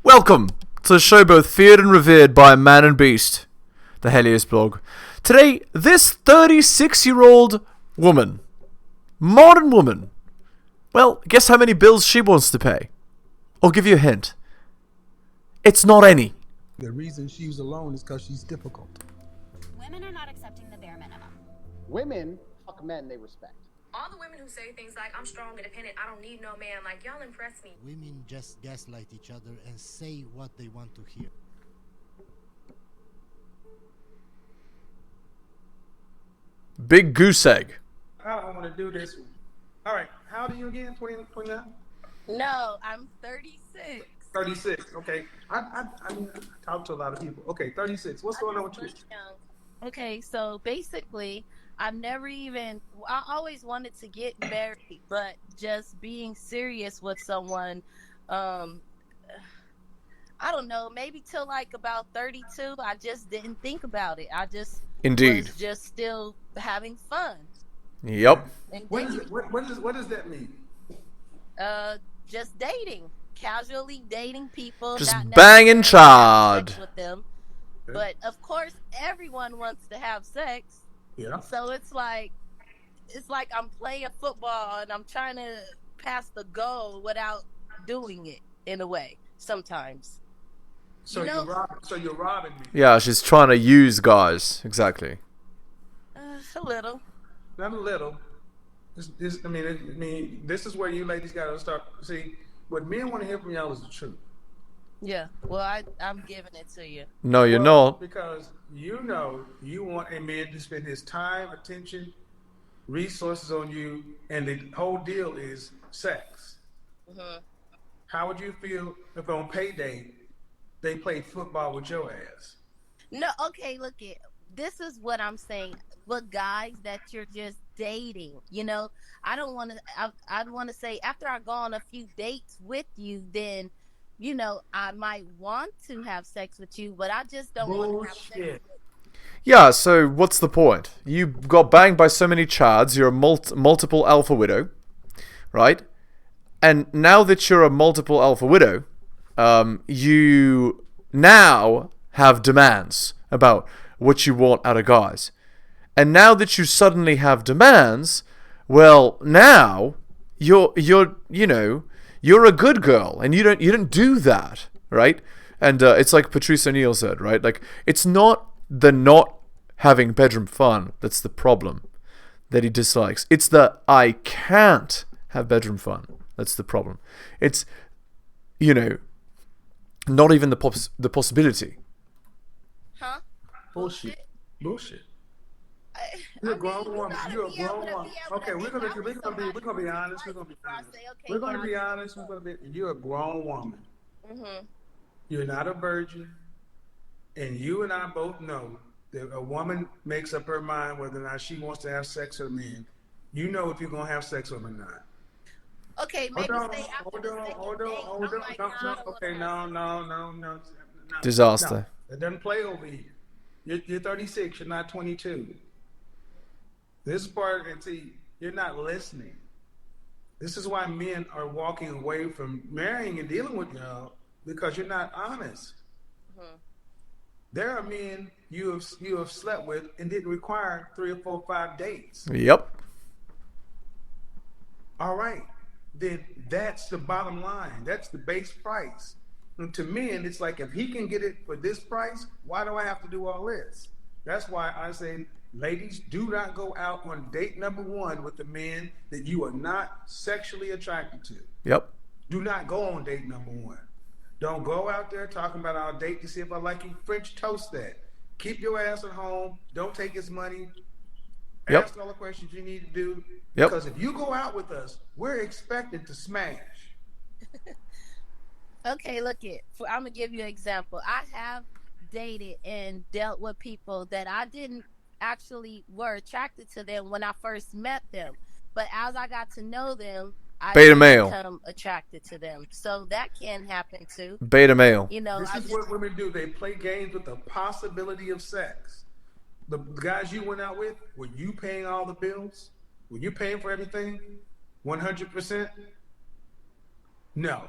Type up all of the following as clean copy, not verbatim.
Welcome to the show both feared and revered by man and beast, the heliosblog. Today, this 36-year-old woman, modern woman, well, guess how many bills she wants to pay? I'll give you a hint. It's not any. The reason she's alone is because she's difficult. Women are not accepting the bare minimum. Women fuck men they respect. All the women who say things like, I'm strong, independent, I don't need no man, like, y'all impress me. Women just gaslight each other and say what they want to hear. Big goose egg. I don't want to do this. All right, how old are you again? 29? No, I'm 36. 36, okay. I talk to a lot of people. Okay, 36. What's going on with you? Okay, so basically, I always wanted to get married, but just being serious with someone, I don't know, maybe till like about 32, I just didn't think about it. I just Indeed. was just still having fun. Yep. And What does that mean? just dating, casually dating people, Just not banging necessarily having chad. sex with them. But of course, everyone wants to have sex. Yeah. So it's like I'm playing football and I'm trying to pass the goal without doing it in a way sometimes. So you're robbing me. Yeah, she's trying to use guys. Exactly. A little. Not a little. This is where you ladies got to start. See, what men want to hear from y'all is the truth. Yeah. Well, I'm giving it to you. No, you're not. Because you know you want a man to spend his time, attention, resources on you, and the whole deal is sex. Mm-hmm. How would you feel if on payday they played football with your ass? No, okay, this is what I'm saying. But guys that you're just dating, I don't want to. I'd want to say after I go on a few dates with you, then, I might want to have sex with you, but I just don't want to have sex with you. Yeah, so what's the point? You got banged by so many chads, you're a multiple alpha widow, right? And now that you're a multiple alpha widow, you now have demands about what you want out of guys. And now that you suddenly have demands, well, now you're a good girl, and you don't do that, right? And it's like Patrice O'Neill said, right? Like, it's not the not having bedroom fun that's the problem that he dislikes. It's the I can't have bedroom fun that's the problem. It's, not even the possibility. Huh? Bullshit. You're a grown woman. You're a grown woman. Okay, we're gonna be honest. You're a grown woman. Mm-hmm. You're not a virgin, and you and I both know that a woman makes up her mind whether or not she wants to have sex with a man. You know if you're gonna have sex with him or not. Okay, maybe Hold on. Okay, no. Disaster. No, it doesn't play over here. You're 36. You're not 22. This part, and see, you're not listening. This is why men are walking away from marrying and dealing with y'all, because you're not honest. Mm-hmm. There are men you have slept with and didn't require 3 or 4 or 5 dates. Yep. All right, then that's the bottom line. That's the base price. And to men, it's like, if he can get it for this price, why do I have to do all this? That's why I say, ladies, do not go out on date number 1 with a man that you are not sexually attracted to. Yep. Do not go on date number 1. Don't go out there talking about our date to see if I like you. French toast that. Keep your ass at home. Don't take his money. Yep. Ask all the questions you need to do. Yep. Because if you go out with us, we're expected to smash. Okay, I'm gonna give you an example. I have dated and dealt with people that I didn't actually were attracted to them when I first met them, but as I got to know them, I Beta male. become attracted to them. So that can happen too. Beta male. This is what women do. They play games with the possibility of sex. The guys you went out with, were you paying all the bills? Were you paying for everything? 100%? No.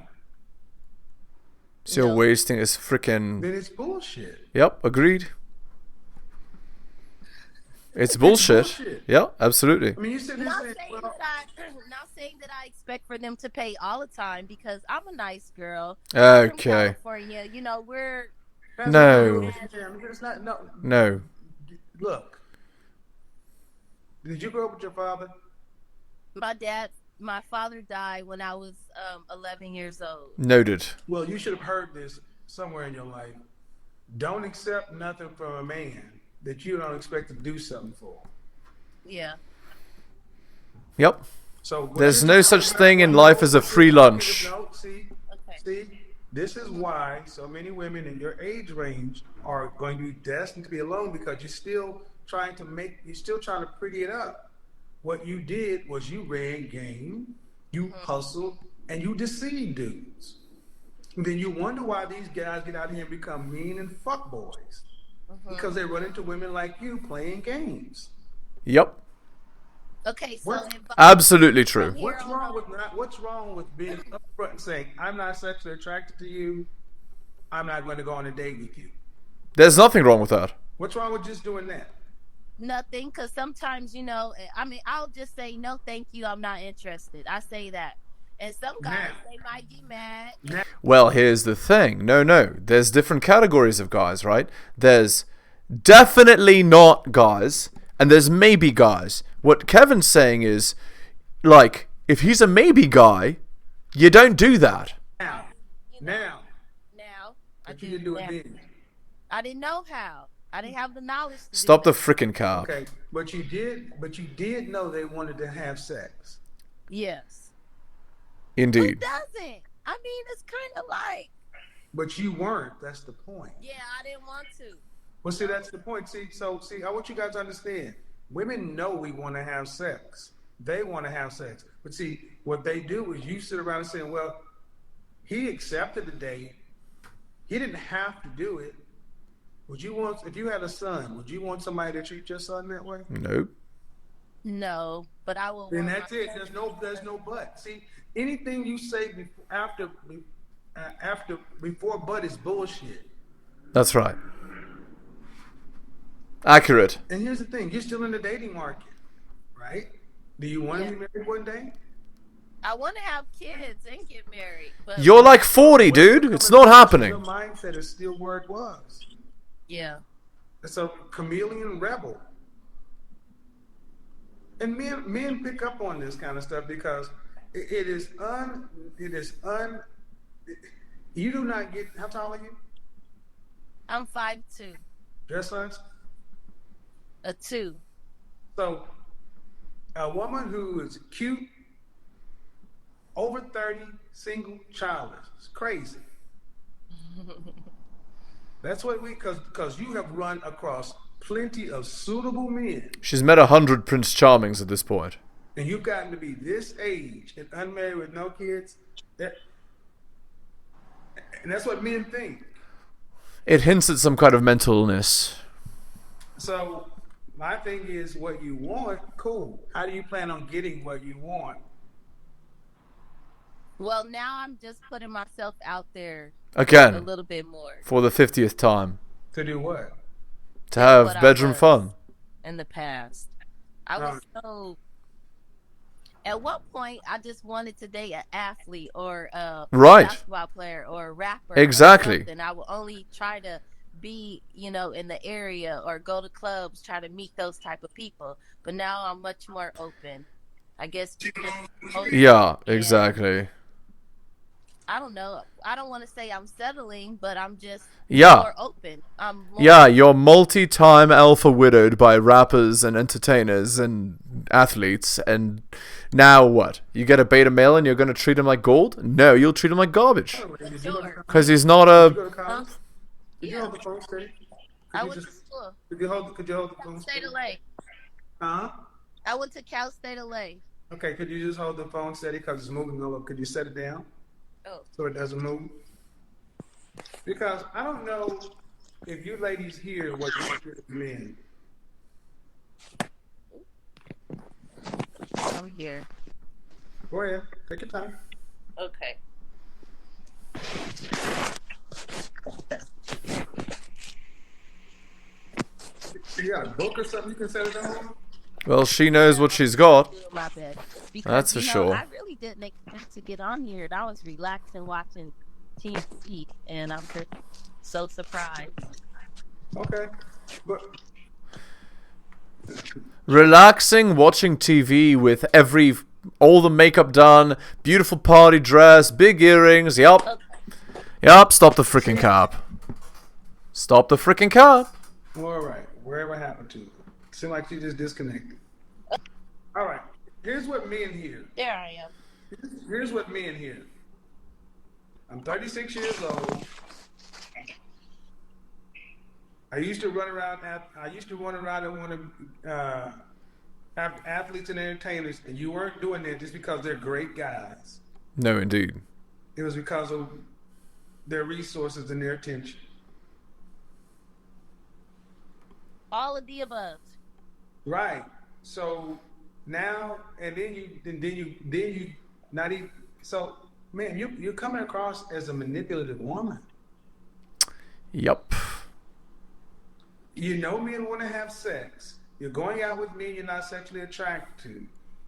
So you're No. wasting his freaking. then it's bullshit. Yep, agreed. It's bullshit. bullshit. Yeah, absolutely. I mean, you sit there Not saying, saying well, that not saying that I expect for them to pay all the time because I'm a nice girl. I'm from Okay. California. You know, we're No. it's not, no. No. Look, did you grow up with your father? my father died when I was 11 years old. Noted. Well, you should have heard this somewhere in your life. Don't accept nothing from a man that you don't expect to do something for. Yeah. Yep. So There's no such thing in life as a free lunch. No, see, Okay. see, this is why so many women in your age range are going to be destined to be alone because you're still trying to pretty it up. What you did was you ran game, you hustled, and you deceived dudes. And then you wonder why these guys get out here and become mean and fuck boys. Because they run into women like you playing games. Yep. Okay, so What? Absolutely true. What's wrong with being upfront and saying, I'm not sexually attracted to you, I'm not going to go on a date with you? There's nothing wrong with that. What's wrong with just doing that? Nothing, because sometimes, you know, I mean, I'll just say, no, thank you, I'm not interested. I say that. And some guys, they might be mad. Well, here's the thing. No. There's different categories of guys, right? There's definitely not guys, and there's maybe guys. What Kevin's saying is, like, if he's a maybe guy, you don't do that. Now, Now, I but you didn't do it then. I didn't know how. I didn't have the knowledge to Stop do the freaking car. Okay, but you did know they wanted to have sex. Yes. Who Indeed. doesn't? I mean, it's kind of like, But you weren't. That's the point. yeah, I didn't want to. Well, see, that's the point. See, I want you guys to understand. Women know we want to have sex. They want to have sex. But see, what they do is you sit around and say, well, he accepted the date. He didn't have to do it. Would you want, if you had a son, would you want somebody to treat your son that way? Nope. No, but I will. Then want that's my it. son There's no but. See, anything you say before but is bullshit. That's right. Accurate. And here's the thing: you're still in the dating market, right? Do you want to be married one day? I want to have kids and get married, but You're like 40, dude. It's not Your happening. mindset is still where it was. yeah. It's a chameleon rebel. And men pick up on this kind of stuff because you do not get, how tall are you? I'm 5'2", Dress size? a 2. So a woman who is cute, over 30, single, childless, it's crazy. That's what because you have run across plenty of suitable men, She's met 100 Prince Charmings at this point. and you've gotten to be this age and unmarried with no kids. And that's what men think. It hints at some kind of mental illness. So my thing is, what you want, cool. How do you plan on getting what you want? Well, now I'm just putting myself out there a Again, little bit more for the 50th time. To do what? To have what I bedroom was fun. in the past. I was so. At one point, I just wanted to date an athlete or a Right. basketball player or a rapper. Exactly. And I would only try to be, in the area or go to clubs, try to meet those type of people. But now I'm much more open. I guess. Yeah, And exactly. I don't know. I don't want to say I'm settling, but I'm just Yeah. more open. I'm more Yeah, you're multi-time alpha widowed by rappers and entertainers and athletes, and now what? You get a beta male and you're going to treat him like gold? No, you'll treat him like garbage. Sure. Because he's not Did you go a... to college? Did you Yeah. hold the phone steady? I went to school. Could you hold the Cal phone State steady? LA. Huh? I went to Cal State LA. Okay, could you just hold the phone steady because it's moving a little? Could you set it down Oh. so it doesn't move? Because I don't know if you ladies hear what you hear from men. I'm here. Go ahead, take your time. Okay. You got a book or something you can set it on? Well, she knows what she's got. My bad. Because, That's for sure. I really didn't expect to get on here. And I was relaxing watching TV, and I'm just so surprised. Okay. But Relaxing, watching TV with all the makeup done, beautiful party dress, big earrings. Yup. Okay. Yup. Stop the freaking cab. Stop the freaking cab. all right, wherever happened to? Seemed like you just disconnected. All right. Here's what men hear. There I am. Here's what men hear. I'm 36 years old. I used to run around and want to have athletes and entertainers, and you weren't doing that just because they're great guys. No, indeed. It was because of their resources and their attention. All of the above. Right. So now, and then you not even. So, man, you're coming across as a manipulative woman. Yup. You know men want to have sex. You're going out with men you're not sexually attracted to.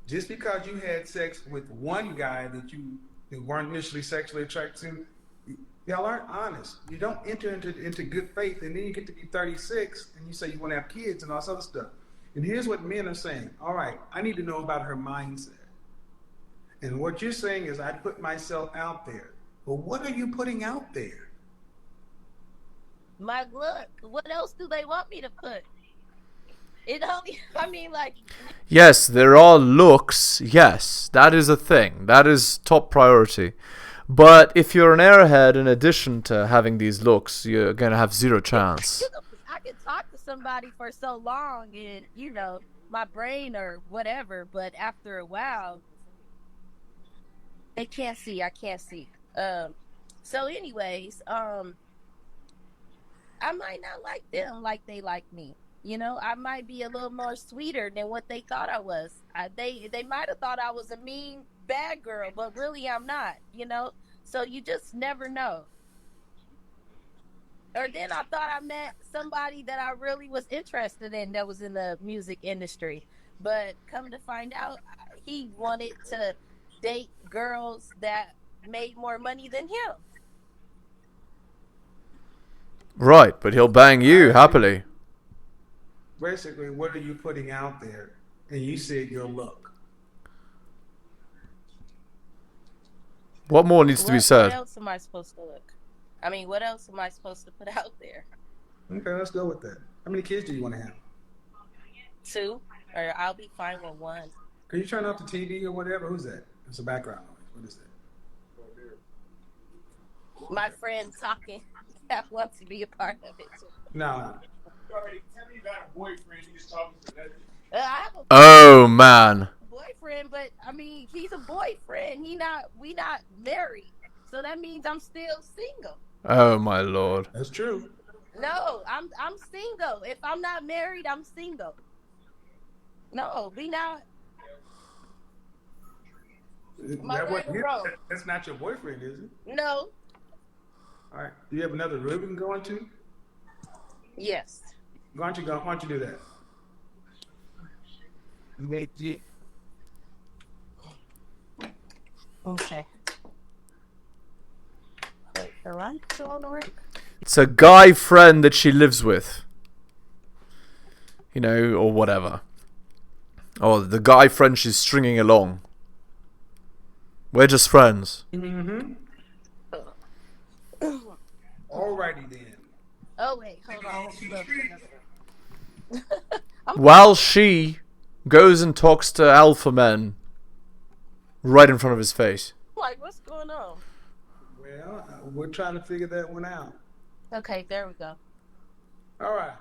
Just because you had sex with one guy that you weren't initially sexually attracted to, y'all aren't honest. You don't enter into good faith, and then you get to be 36 and you say you want to have kids and all this other stuff. And here's what men are saying. All right, I need to know about her mindset. And what you're saying is I put myself out there. But what are you putting out there? My look. What else do they want me to put? It only, I mean, like. Yes, there are looks. Yes, that is a thing. That is top priority. But if you're an airhead, in addition to having these looks, you're going to have zero chance. I can talk to somebody for so long and, my brain or whatever, but after a while, they can't see. I can't see. So anyways, I might not like them like they like me. I might be a little more sweeter than what they thought I was. They might have thought I was a mean, bad girl, but really I'm not, So you just never know. Or then I thought I met somebody that I really was interested in that was in the music industry. But come to find out, he wanted to date girls that made more money than him. Right, but he'll bang you happily. Basically, what are you putting out there? And you said your look. What more needs to be said? What else am I supposed to look? I mean, what else am I supposed to put out there? Okay, let's go with that. How many kids do you want to have? 2, or I'll be fine with 1. Can you turn off the TV or whatever? Who's that? It's a background noise. What is that? My friend talking that wants to be a part of it. No. Tell me you got a boyfriend. You just talking to that. I have a Oh, man. boyfriend, but I mean, he's a boyfriend. We not married, so that means I'm still single. Oh, my Lord. That's true. No, I'm single. If I'm not married, I'm single. No, we not. That's not your boyfriend, is it? No. All right. Do you have another room we can go into? Yes. Why don't you do that? Okay. Wait, the lights still on the work? It's a guy friend that she lives with. Or whatever. Or the guy friend she's stringing along. We're just friends. Mm-hmm. Alrighty then. Oh wait, hold on. While she goes and talks to alpha men right in front of his face. Like, what's going on? Well, we're trying to figure that one out. Okay, there we go. All right.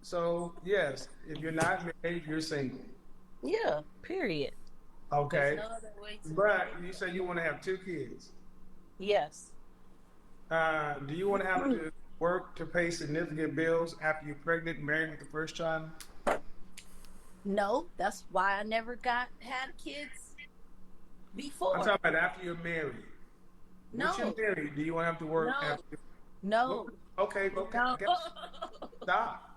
So, yes, if you're not married, you're single. Yeah, period. Okay. There's no other way to But you say you want to have 2 kids. Yes. Do you want to have to work to pay significant bills after you're pregnant and married with the first child? No, that's why I never had kids before. I'm talking about after you're married. No. Once you're married, do you want to have to work No. after? No. Okay. No. Stop.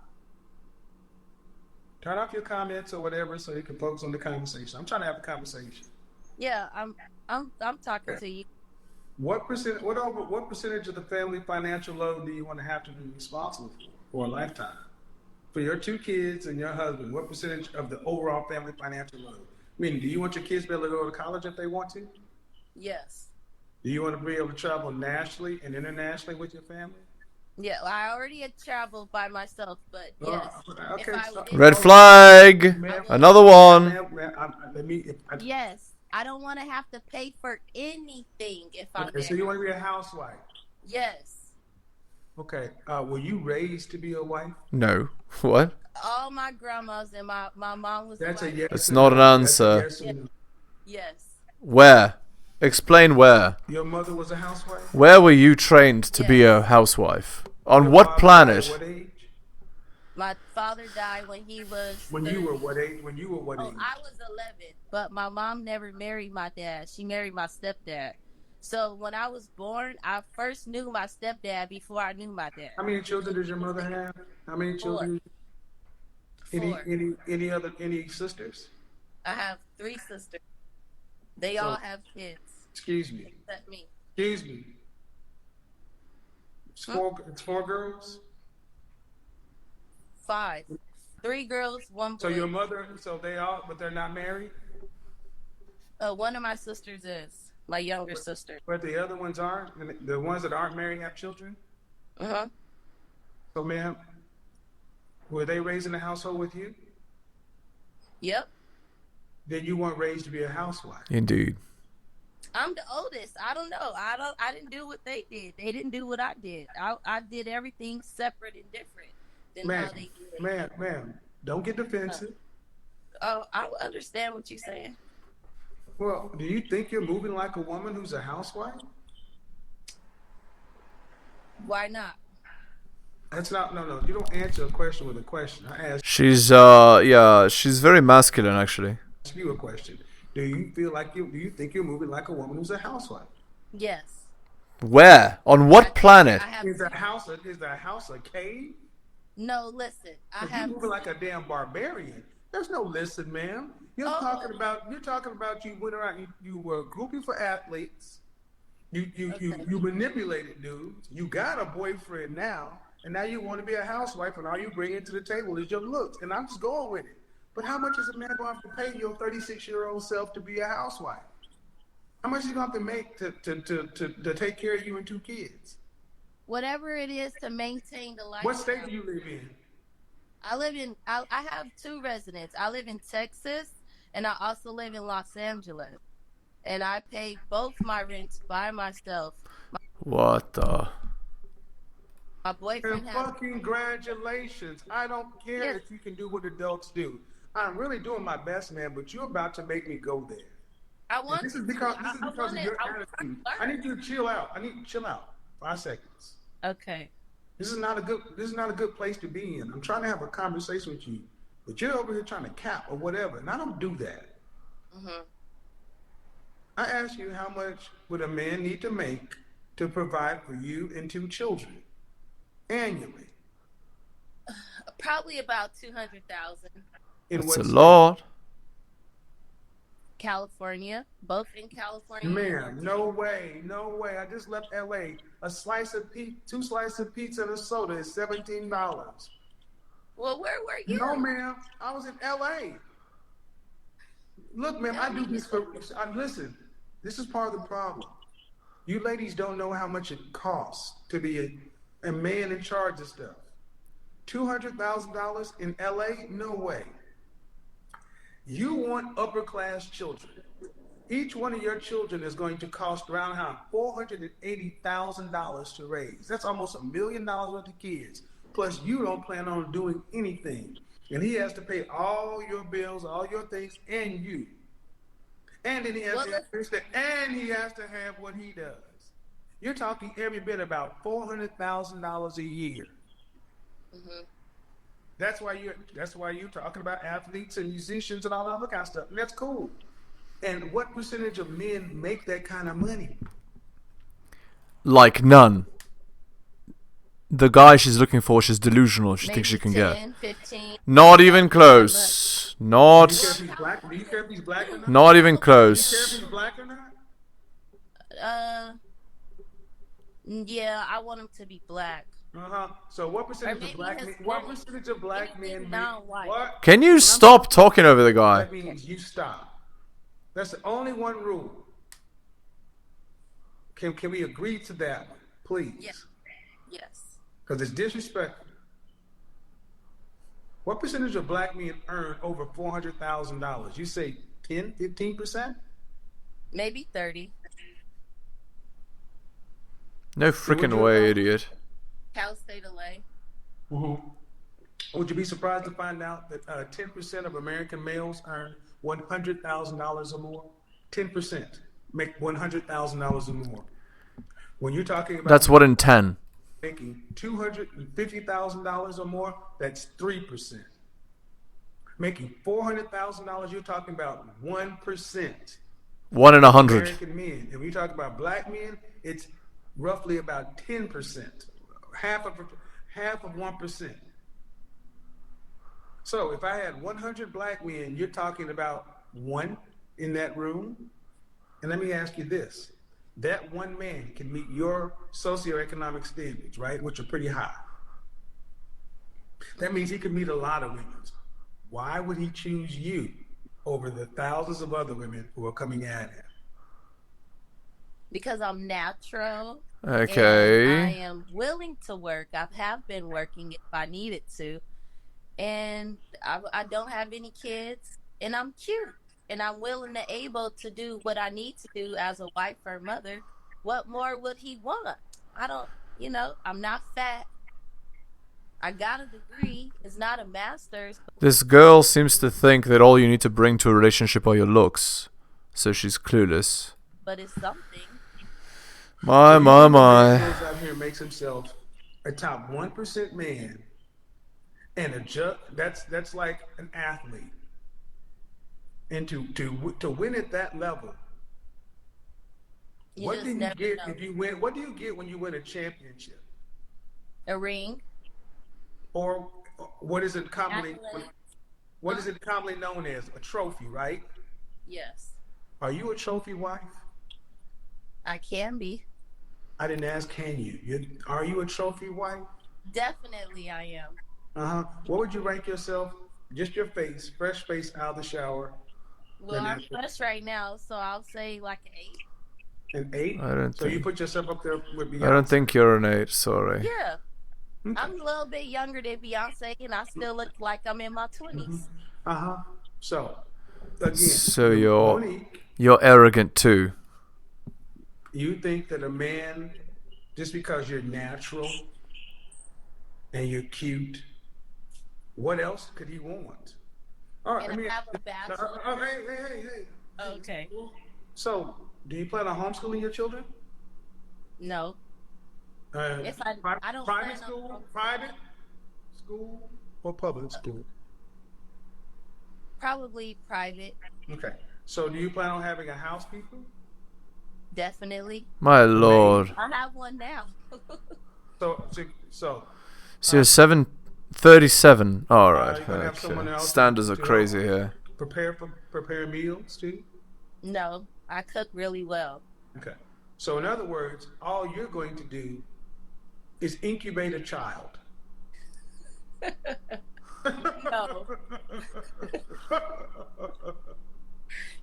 Turn off your comments or whatever so you can focus on the conversation. I'm trying to have a conversation. Yeah, I'm talking to you. What percentage of the family financial load do you want to have to be responsible for a lifetime? For your 2 kids and your husband, what percentage of the overall family financial load? Meaning, do you want your kids to be able to go to college if they want to? Yes. Do you want to be able to travel nationally and internationally with your family? Yeah, well, I already had traveled by myself, but yes. Okay. If I would- Red flag. Ma'am, Another one. Yes, I don't want to have to pay for anything if I'm Okay, so married. you want to be a housewife? Yes. Okay. Were you raised to be a wife? No. What? All my grandmas and my mom was That's a a wife. yes. It's or not an no. That's a answer. yes or no. Yes. Where? Explain where. Your mother was a housewife? Where were you trained to be a housewife? On Your what father died planet? at what age? My father died when he was. When you were what age? When you were what Oh, age? I was 11, but my mom never married my dad. She married my stepdad. So when I was born, I first knew my stepdad before I knew my dad. How many children does your mother have? How many children? Four. Any sisters? I have 3 sisters. They all have kids. Excuse me. Except me. Excuse me. It's 4 girls? 5. 3 girls, 1 boy. So your mother, but they're not married? One of my sisters is. My younger sister. But the other ones aren't? And the ones that aren't married have children? Uh-huh. So ma'am, were they raised in a household with you? Yep. Then you weren't raised to be a housewife. Indeed. I'm the oldest. I don't know. I didn't do what they did. They didn't do what I did. I did everything separate and different than how they did it. Ma'am, don't get defensive. Oh, I understand what you're saying. Well, do you think you're moving like a woman who's a housewife? Why not? That's not, no. You don't answer a question with a question. I ask She's she's very masculine actually. you a question. Do you think you're moving like a woman who's a housewife? Yes. Where? On what planet? Is the house a cave? No, listen. If you're moving like a damn barbarian, there's no listen, ma'am. You're talking about you went around, you were grouping for athletes. You manipulated dudes. You got a boyfriend now, and now you want to be a housewife, and all you bring to the table is your looks. And I'm just going with it. But how much is a man going to have to pay your 36-year-old self to be a housewife? How much is he going to have to make to take care of you and 2 kids? Whatever it is to maintain the life. What state do you live in? I have 2 residents. I live in Texas, and I also live in Los Angeles. And I pay both my rents by myself. What the? My boyfriend And has. fucking congratulations. I don't care if you can do what adults do. I'm really doing my best, man, but you're about to make me go there. This is because of your attitude. I need you to chill out. I need you to chill out. 5 seconds. Okay. This is not a good place to be in. I'm trying to have a conversation with you, but you're over here trying to cap or whatever, and I don't do that. Mm-hmm. I ask you, how much would a man need to make to provide for you and 2 children annually? Probably about 200,000. That's a lot. California, both in California. Man, no way. I just left LA. 2 slices of pizza and a soda is $17. Well, where were you? No, ma'am. I was in LA. Look, ma'am, I do this for. Listen, this is part of the problem. You ladies don't know how much it costs to be a man in charge of stuff. $200,000 in LA? No way. You want upper class children. Each one of your children is going to cost around $480,000 to raise. That's almost $1 million worth of kids. Plus, you don't plan on doing anything. And he has to pay all your bills, all your things, and you. And then he has to have what he does. You're talking every bit about $400,000 a year. Mm-hmm. That's why you're talking about athletes and musicians and all that other kind of stuff. And that's cool. And what percentage of men make that kind of money? Like none. the guy she's looking for, she's delusional. She thinks she Maybe can 10, get. 15. Not even close. Do you care if Not. he's black? Do you care if he's black or not? Not even Do you care if close. he's black or not? Yeah, I want him to be black. So what percentage maybe of black men? Hispanic. What percentage of black Anything men? non-white. What? Can you stop talking over the guy? That means you stop. That's the only one rule. Can we agree to that, please? Yes. Yes. Because it's disrespectful. What percentage of black men earn over $400,000? You say 10, 15%? Maybe 30. No freaking way, idiot. Cal State LA. Would you be surprised to find out that 10% of American males earn $100,000 or more? 10% make $100,000 or more. When you're talking about That's what in 10. making $250,000 or more, that's 3%. Making $400,000, you're talking about 1%. 1 in 100. American men. And when you talk about black men, it's roughly about 10%, half of 1%. So if I had 100 black men, you're talking about one in that room. And let me ask you this. That one man can meet your socioeconomic standards, right? Which are pretty high. That means he could meet a lot of women. Why would he choose you over the thousands of other women who are coming at him? Because I'm natural. Okay. And I am willing to work. I have been working if I needed to. And I don't have any kids. And I'm cute. And I'm willing and able to do what I need to do as a wife or mother. What more would he want? I don't, I'm not fat. I got a degree. It's not a master's. This girl seems to think that all you need to bring to a relationship are your looks. So she's clueless. But it's something. My. Goes out here and makes himself a top 1% man, and that's like an athlete. And to win at that level, what do you get if you win? What do you get when you win a championship? A ring. Or what is it commonly? What is it commonly known as? A trophy, right? Yes. Are you a trophy wife? I can be. I didn't ask, can you? Are you a trophy wife? Definitely I am. What would you rank yourself? Just your face, fresh face out of the shower. Well, I'm fresh right now, so I'll say like an 8. An 8? I don't So think. you put yourself up there with Beyonce? I don't think you're an 8. Sorry. Yeah. Okay. I'm a little bit younger than Beyonce, and I still look like I'm in my 20s. So, again. So Monique, you're arrogant too. You think that a man, just because you're natural and you're cute, what else could he want? All right, and I have a bachelor. Hey. Okay. So, do you plan on homeschooling your children? No. If I don't private school, private school, or public school? Probably private. Okay. So, do you plan on having a house, people? Definitely. My lord. I have one now. So you're 737. All right. you're gonna have someone Okay. else Standards are to crazy here. prepare meals too? No, I cook really well. Okay. So in other words, all you're going to do is incubate a child. No.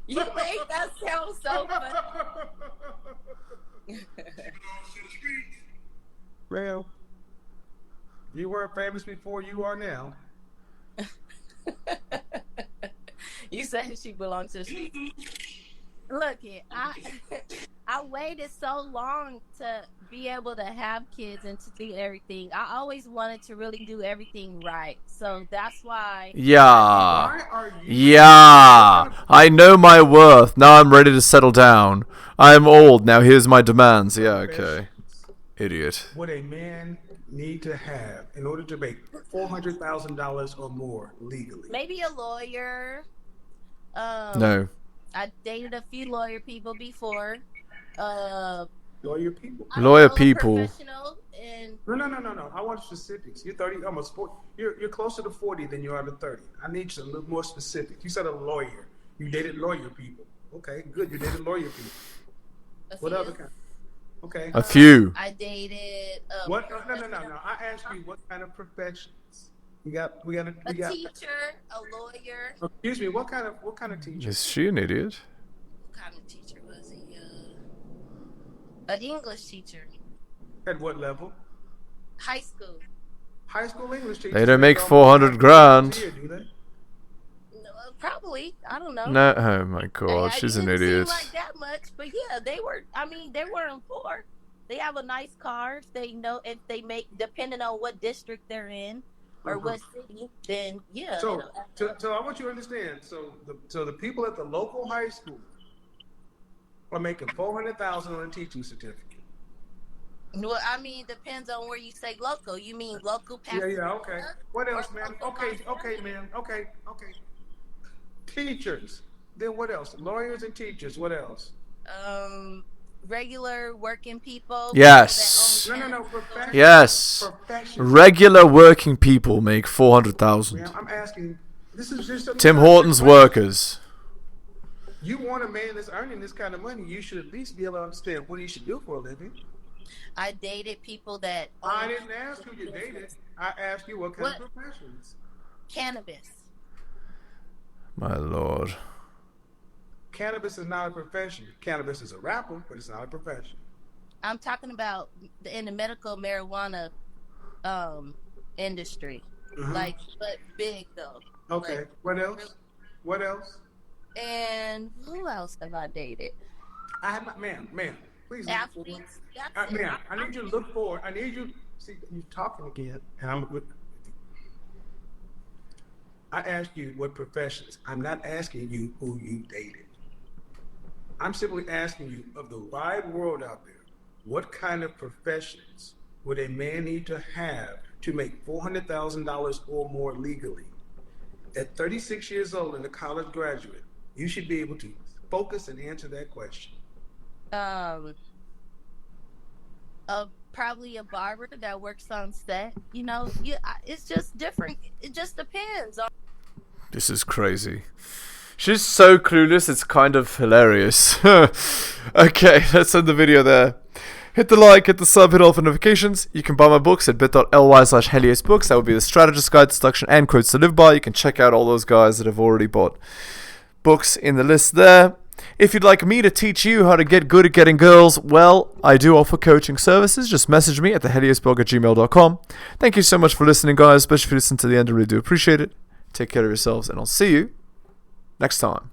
You make that sound so funny. Well, you weren't famous before you are now. You said she belonged to the street. Look, I waited so long to be able to have kids and to do everything. I always wanted to really do everything right. So that's why. Yeah. Why are you? Yeah. I know my worth. Now I'm ready to settle down. I'm old. Now here's my demands. Yeah, okay. Idiot. What a man need to have in order to make $400,000 or more legally? Maybe a lawyer. No. I dated a few lawyer people before. Lawyer people. Lawyer I'm a people. professional and No. I want specifics. You're 30, almost 40. You're closer to 40 than you are to 30. I need you a little more specific. You said a lawyer. You dated lawyer people. Okay, good. You dated lawyer people. What other kind? Okay. A few. I dated What? No. I asked you what kind of professions. We got. a teacher, a lawyer. Excuse me. What kind of teacher? Is she an idiot? What kind of teacher was he? An English teacher. At what level? High school. High school English teacher. They don't make 400 grand. Do they? No, probably. I don't know. No, oh my god, she's an It didn't idiot. seem like that much, but yeah, they were. I mean, they weren't poor. They have a nice car. They know if they make, depending on what district they're in or what city, then yeah. So I want you to understand. So the people at the local high school are making $400,000 on a teaching certificate. Well, I mean, depends on where you say local. You mean local? Yeah. Okay. What else, man? Okay, man. Okay. Teachers. Then what else? Lawyers and teachers. What else? Regular working people. Yes. No. Professionals. Yes. Professionals. Regular working people make 400,000. Man, I'm asking. This is just a Tim Hortons workers. You want a man that's earning this kind of money, you should at least be able to understand what he should do for a living. I dated people that. I didn't ask who you dated. I asked you what kind of professions. Cannabis. My lord. Cannabis is not a profession. Cannabis is a rapper, but it's not a profession. I'm talking about in the medical marijuana industry. Like, but big though. Okay. Like, What else? What else? And who else have I dated? I have not, ma'am, please look forward. Athletes. That's it. Ma'am, I need you to look forward. I need you. See, you're talking again, and I'm with. I asked you what professions. I'm not asking you who you dated. I'm simply asking you, of the wide world out there, what kind of professions would a man need to have to make $400,000 or more legally? At 36 years old and a college graduate, you should be able to focus and answer that question. Probably a barber that works on set. You know, it's just different. It just depends on. This is crazy. She's so clueless, it's kind of hilarious. Okay, let's end the video there. Hit the like, hit the sub, hit all for notifications. You can buy my books at bit.ly/heliosbooks. That would be the Strategist Guide, Seduction, and Quotes to Live By. You can check out all those guys that have already bought books in the list there. If you'd like me to teach you how to get good at getting girls, well, I do offer coaching services. Just message me at theheliosblog@gmail.com. Thank you so much for listening, guys, especially if you listen to the end. I really do appreciate it. Take care of yourselves, and I'll see you next time.